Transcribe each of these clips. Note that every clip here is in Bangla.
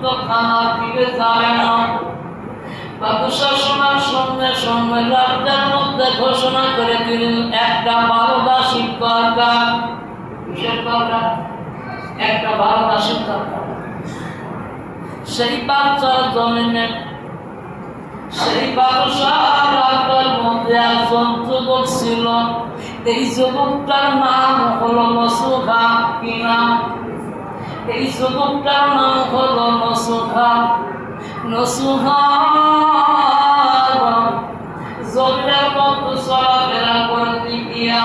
তো খানা ফিরে যাবে না। বাদশাহ শোনার সঙ্গে সঙ্গে রাজ্যের মধ্যে ঘোষণা করে দিলেন একটা পারদর্শী দরকার। কিসের দরকার? একটা পারদর্শী দরকার। সেই বাচ্চার জমিনে সেই বাদশাহ রাজ্যের মধ্যে একজন যুবক ছিল। এই যুবকটার নাম হলো নসুহা। কি নাম? এই যুবকটার নাম হলো নসুহা। নসুহা জমিনের মধ্যে চলাফেরা করতে গিয়া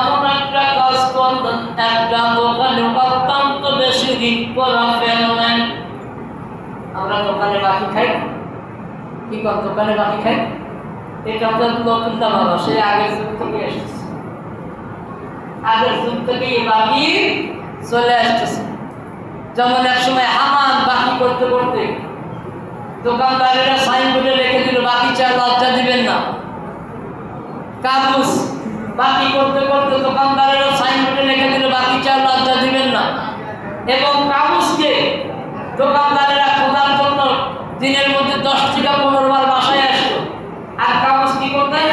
এমন একটা কাজ করলেন, একটা দোকানে অত্যন্ত বেশি ঋণ করা ফেললেন। আমরা দোকানে বাকি খাই, কি কর দোকানে বাকি খাই, এটা আমাদের নতুনটা ভালো, সে আগের যুগ থেকে এসেছে, আগের যুগ থেকে বাকি চলে আসতেছে। যেমন এক সময় হামান বাকি করতে করতে দোকানদারেরা সাইনবোর্ডে রেখে দিল বাকি চা লজ্জা দিবেন না। কাগজ বাকি করতে করতে দোকানদারেরা সাইনবোর্ডে রেখে দিল বাকি চা লজ্জা দিবেন না। এবং কাগজকে দোকানদারেরা খোঁজার জন্য দিনের মধ্যে 10 থেকে 15 বার বাসায় আসতো। আর কাগজ কি করতেন?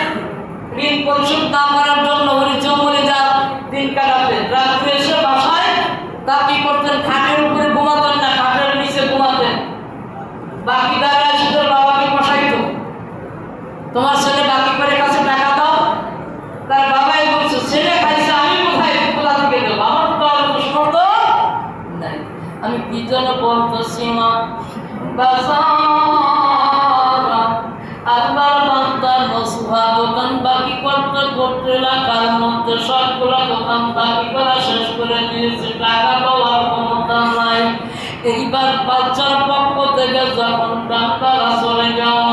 ঋণ পরিশোধ না করার জন্য উনি জঙ্গলে যান দিন কাটাতেন। রাত্রে এসে বাসায় তা কি করতেন? খাটের উপরে ঘুমাতেন না, খাটের নিচে ঘুমাতেন। বাকি দ্বারা এসে বাবাকে বসাইতো, তোমার ছেলে বাকি করে কাছে টাকা দাও। তার বাবাই বলছে ছেলে খাইছে, আমি কোথায় কোথা থেকে দেবো? আমার তো আর প্রশ্ন তো নাই। আমি কি জন্য বলতেছি না, আল্লাহর বান্দা নসুহা দোকান বাকি করতে করতে এলাকার মধ্যে সবগুলো দোকান বাকি করা শেষ করে দিয়েছে, টাকা পাওয়ার ক্ষমতা নাই। এইবার বাচ্চার পক্ষ থেকে যখন ডাক্তার চলে যাও,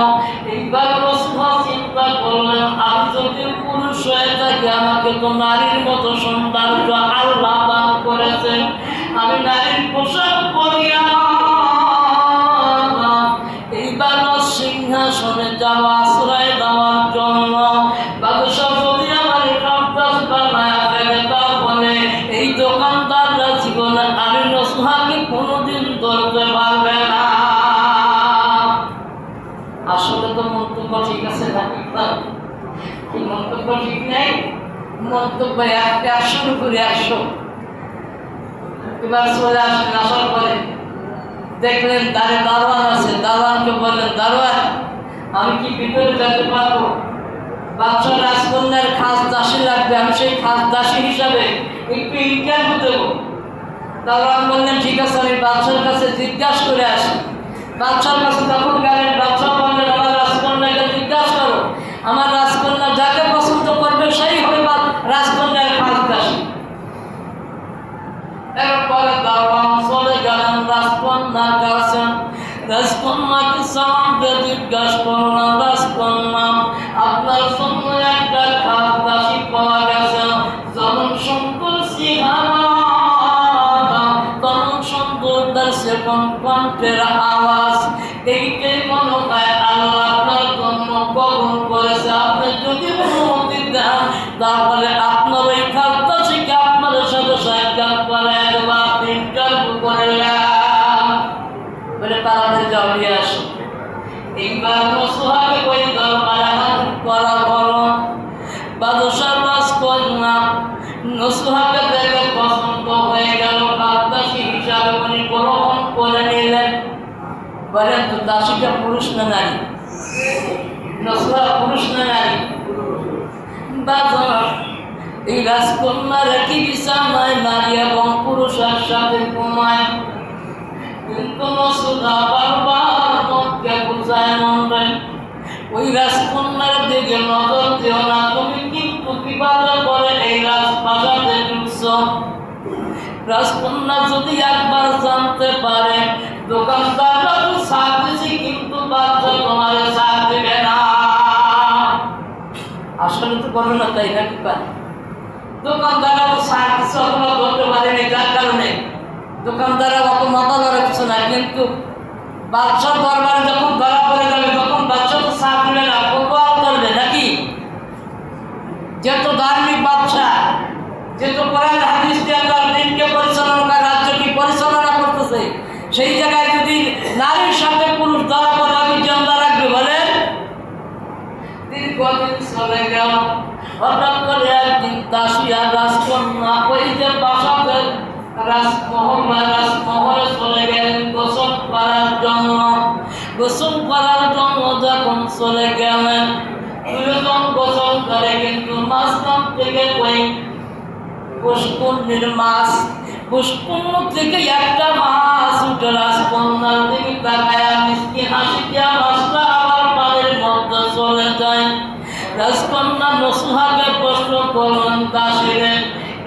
এইবার নসুহা চিন্তা করলেন আমি যদি পুরুষ হয়ে থাকি আমাকে তো নারীর মতো সৌন্দর্য আল্লাহ দান করেছেন। আমি নারীর পোশাক পরিয়া এইবার সিংহাসনে যাওয়া আশ্রয় দেওয়ার জন্য বাদশাহ যদি আমার কাপড় বানায় ফেলে তাহলে এই দোকানদাররা জীবনে আমি নসুহাকে কোনোদিন ধরতে পারবে না। আসলে তো মন্তব্য ঠিক আছে নাকি? কি মন্তব্য ঠিক নেই? মন্তব্য 100 করে 100। এবার চলে আসলেন, আসার পরে দেখলেন দারোয়ান আছে। দারোয়ানকে বললেন দারোয়ান আমি কি ভিতরে যেতে পারবো? বাদশাহ রাজকন্যার খাস দাসী লাগবে, আমি সেই খাস দাসী হিসাবে একটু ইন্টারভিউ দেবো। দারোয়ান বললেন ঠিক আছে আমি বাদশার কাছে জিজ্ঞাসা করে আসি। বাদশার কাছে যখন গেলেন বাদশাহ বললেন আমার রাজকন্যাকে জিজ্ঞাসা করো, আমার রাজকন্যা যাকে পছন্দ করবে সেই হবে রাজকন্যার খাস দাসী। এরপরে দারোয়ান চলে গেলেন রাজকন্যার কাছে। রাজকন্যাকে সালাম দিয়ে জিজ্ঞাসা করলাম রাজকন্যা আপনার জন্য একটা খাস দাসী পাওয়া গেছে, যেমন সুন্দর চেহারা তেমন সুন্দর তার সেরকম কণ্ঠের আওয়াজ। এইটাই মনে হয় আল্লাহ আপনার জন্য কবুল করেছে। আপনি যদি অনুমতি দেন তাহলে আপনার ওই খাস দাসীকে আপনার সাথে সাক্ষাৎ করে একবার ইন্টারভিউ করলাম বলে তাড়াতাড়ি জড়িয়ে আসো। এইবার নসুহাকে ওই দরবারে হাজির করা হলো। বাদশাহ রাজকন্যা নসুহাকে দেখে পছন্দ হয়ে গেল, খাস দাসী হিসাবে উনি গ্রহণ করে নিলেন। বলেন তো দাসীটা পুরুষ না নারী? নসুহা পুরুষ না নারী? বাদশাহ এই রাজকন্যার একই বিছানায় নারী এবং পুরুষ একসাথে ঘুমায়, কিন্তু নসুহা বারবার মনকে বুঝায় মনবে ওই রাজকন্যার দিকে নজর দিও না, তুমি কিন্তু বিবাদে করে এই রাজপ্রাসাদে ঢুকছ। রাজকন্যা যদি একবার জানতে পারে দোকানদাররা তো সাথ দিছি কিন্তু বাচ্চা তোমার সাথ দেবে না। আসলে তো বলো না তাই নাকি? পারে দোকানদাররা তো সাথ দিচ্ছে অথবা ধরতে পারেনি, যার কারণে দোকানদাররা অত মাথা ধরে কিছু না। কিন্তু বাদশার দরবারে যখন ধরা পড়ে যাবে তখন বাদশা তো সাথ দিবে না, কোপাল করবে নাকি? যেহেতু ধার্মিক বাদশা, যেহেতু কোরআন হাদিস দিয়ে আল্লাহর দিনকে পরিচালনা রাজ্যকে পরিচালনা করতেছে, সেই জায়গায় যদি নারীর সাথে পুরুষ ধরা পড়া কি জানলা রাখবে বলেন? দীর্ঘদিন চলে গেল, হঠাৎ করে একদিন দাসী আর রাজকন্যা ওই যে বাসাতে রাজমহলে চলে গেলেন গোসল করার জন্য। গোসল করার জন্য যখন চলে গেলেন, দুজন গোসল করে, কিন্তু মাঝখান থেকে ওই পুষ্কুন্নির মাছ, পুষ্কুন্ন থেকে একটা মাছ উঠে রাজকন্যার দিকে তাকায়া মিষ্টি হাসি দিয়া মাছটা আবার পানির মধ্যে চলে যায়। রাজকন্যা নসুহাকে প্রশ্ন করলেন, দাসীরে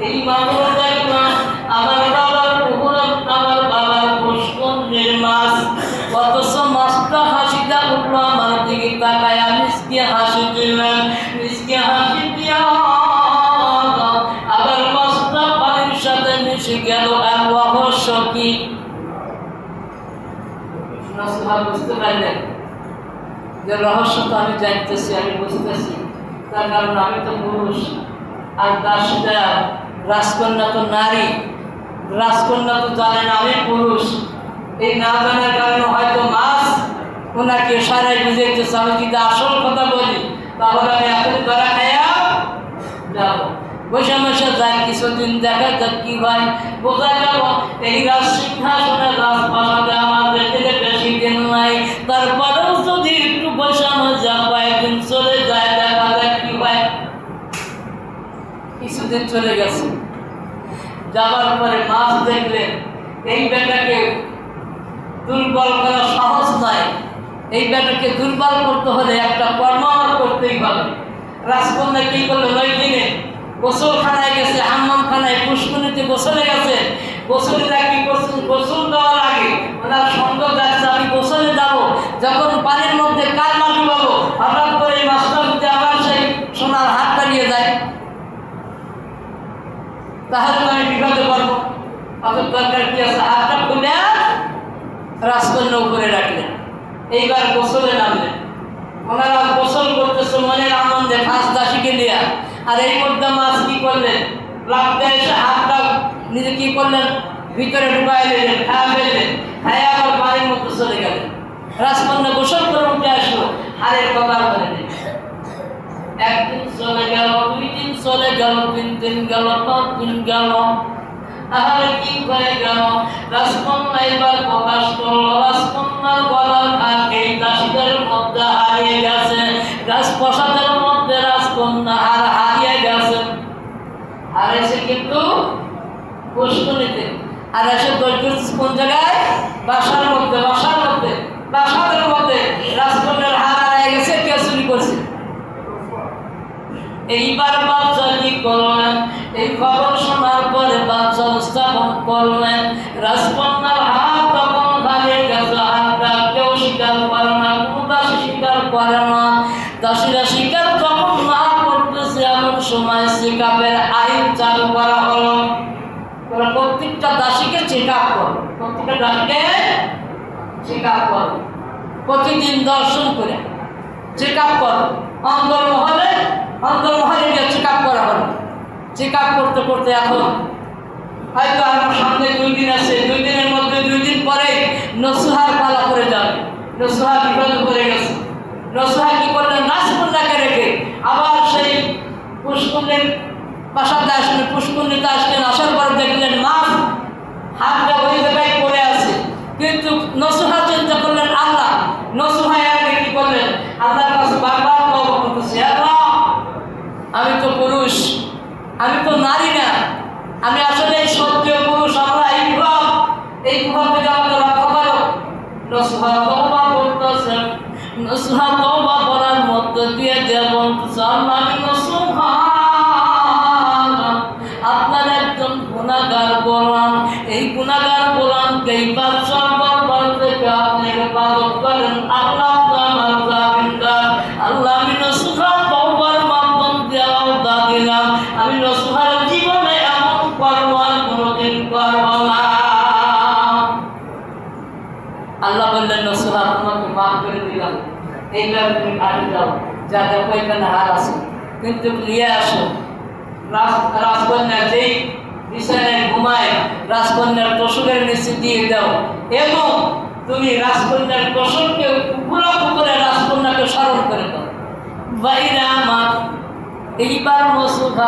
এই মাগুর দেখলাম আমার বাবার পুকুরে, আমার বাবার পুষ্কুন্নির মাছ, অথচ মাছটা হাসিটা উঠলো আমার দিকে তাকায়া মিষ্টি হাসি দিলেন। মিষ্টি হাসি দিয়া আবার মাছটা পানির সাথে মিশে গেল। আর রহস্য কি? নসুহা বুঝতে পারলেন যে রহস্য তো আমি জানতেছি, আমি বুঝতেছি, তার কারণ আমি তো পুরুষ আর দাসীটা রাজকন্যা তো নারী, রাজকন্যা তো জানেন আমি পুরুষ। এই না জানার কারণে হয়তো মাছ ওনাকে সারাই বুঝাইতেছে। আমি যদি আসল কথা বলি তাহলে আমি এখন ধরা খাইয়া যাবো। বসে বসে যাই, কিছুদিন দেখা যাক কি হয়, বোঝা গেল এই রাজ সিংহাসনে রাজপ্রাসাদে আমাদের থেকে বেশি দিন নাই। তারপরেও যদি একটু বসানো যা কয়েকদিন চলে যায়, দেখা যাক কি হয়। কিছুদিন চলে গেছে, যাবার পরে মাছ দেখলেন এই বেটাকে দুর্বল করা সহজ নয়, এই বেটাকে দুর্বল করতে হলে একটা কর্ম আমার করতেই হবে। রাজকন্যা কি করলো, ওই দিনে গোসলখানায় গেছে, হাম্মামখানায় পুষ্কুনিতে গোসলে গেছে। গোসলটা কি করছেন, গোসল দেওয়ার আগে ওনার সঙ্গ যাচ্ছে আমি গোসলে যাবো, যখন পানির মধ্যে কাল মাটি পাবো, হঠাৎ করে এই মাছটা যদি আবার সেই সোনার হাতটা নিয়ে যায় তাহলে তো আমি বিপদে পড়বো। অত দরকার কি আছে, হাতটা খুলে রাজকন্যা উপরে রাখলেন। এইবার গোসলে নামলেন। ওনারা গোসল করতেছে মনের আনন্দে ফাঁস দাসীকে নিয়ে। আর এই মধ্যে মাছ কি করলেন, রাখতে এসে হাতটা নিজে কি করলেন, ভিতরে ঢুকাই দিলেন, খাওয়া ফেললেন, খাইয়া আবার বাড়ির মধ্যে চলে গেলেন। রাজকন্যা গোসল করে উঠে আসলো, হারের কথা বলে নেই। একদিন চলে গেল, 2 দিন চলে গেল, 3 দিন গেল, 5 দিন গেল। তাহলে কি হয়ে গেল, রাজকন্যা এবার প্রকাশ করলো রাজকন্যার গলার হার এই দাসীদের মধ্যে হারিয়ে গেছে। রাজপ্রাসাদের মধ্যে রাজকন্যা হার হারিয়ে গেছে। হারিয়েছে কিন্তু পুষ্কুনিতে। আর এসে দৈর্ঘ্য কোন জায়গায়, বাসার মধ্যে, বাসাদের মধ্যে রাজকন্যার হার হারিয়ে গেছে। কে চুরি করছে? এইবার বাচ্চা কি করলেন, এই খবর শোনার পরে বাচ্চা স্থাপন করলেন। রাজকন্যার হাত তখন হারিয়ে গেছে, হাতটা কেউ স্বীকার করে না, কোনো দাসী স্বীকার করে না। দাসীরা স্বীকার যখন না করতেছে, এমন সময় চেকআপের আইন চালু করা হলো। প্রত্যেকটা দাসীকে চেকআপ করো, প্রত্যেকটা দাসীকে চেকআপ করো, প্রতিদিন দর্শন করে চেকআপ করো। অন্দরমহলে গিয়ে চেকআপ করা হলো। চেকআপ করতে করতে এখন হয়তো আমার সামনে 2 দিন আছে, 2 দিনের মধ্যে 2 দিন পরে নসুহার পালা করে যাবে। নসুহা বিপদে পড়ে গেছে। নসুহা কি করলেন, রাজকন্যাকে রেখে আবার সেই পুষ্কুনির বাসাতে আসলেন। পুষ্কুনিতে আসলেন, আসার পর দেখলেন মাছ হাতটা ওই জায়গায় পড়ে আছে। কিন্তু নসুহা চিন্তা করলেন আল্লাহ, নসুহা কি করলেন, আল্লাহর কাছে বারবার তওবা করতেছে, আল্লাহ আমি তো পুরুষ, আমি তো নারী না, আমি আসলে সত্যি পুরুষ, আমরা এই প্রভাব থেকে আমাকে রক্ষা করো। নসুহা তওবা করতেছেন। নসুহা তওবা করার মধ্য দিয়ে যেমন আমি নসুহা আপনার একজন গুনাহগার গোলাম, এই গুনাহগার গোলামকে বাদশাহ দরবার থেকে আপনি হেফাজত করেন। আল্লাহ আমার জামিনদার, আল্লাহ আমি নসুহা তওবার মাধ্যম দিয়ে ওয়াদা দিলাম, আমি নসুহার জীবনে এমন কর্ম আর কোনোদিন করব না। আল্লাহ বললেন, নসুহা তোমাকে মাফ করে দিলাম, এইবার তুমি বাড়ি যাও, যা দেখো এখানে হার আছে, কিন্তু নিয়ে আসো। রাজকন্যা যেই বিছানায় ঘুমায় রাজকন্যার তোষকের নিচে দিয়ে দাও এবং তুমি রাজকন্যার তোষককে উপলক্ষ করে রাজকন্যাকে স্মরণ করে দাও। বাইরে আমার এইবার মসুফা